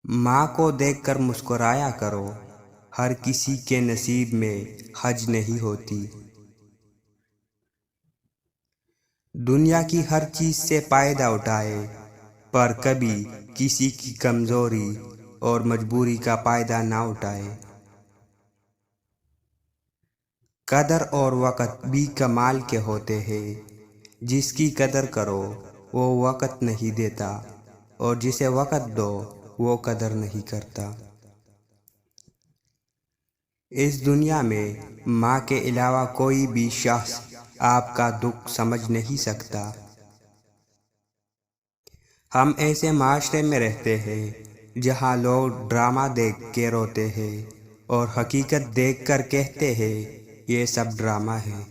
ماں کو دیکھ کر مسکرایا کرو، ہر کسی کے نصیب میں حج نہیں ہوتی۔ دنیا کی ہر چیز سے فائدہ اٹھائے، پر کبھی کسی کی کمزوری اور مجبوری کا فائدہ نہ اٹھائے۔ قدر اور وقت بھی کمال کے ہوتے ہیں، جس کی قدر کرو وہ وقت نہیں دیتا، اور جسے وقت دو وہ قدر نہیں کرتا۔ اس دنیا میں ماں کے علاوہ کوئی بھی شخص آپ کا دکھ سمجھ نہیں سکتا۔ ہم ایسے معاشرے میں رہتے ہیں جہاں لوگ ڈرامہ دیکھ کے روتے ہیں اور حقیقت دیکھ کر کہتے ہیں یہ سب ڈرامہ ہے۔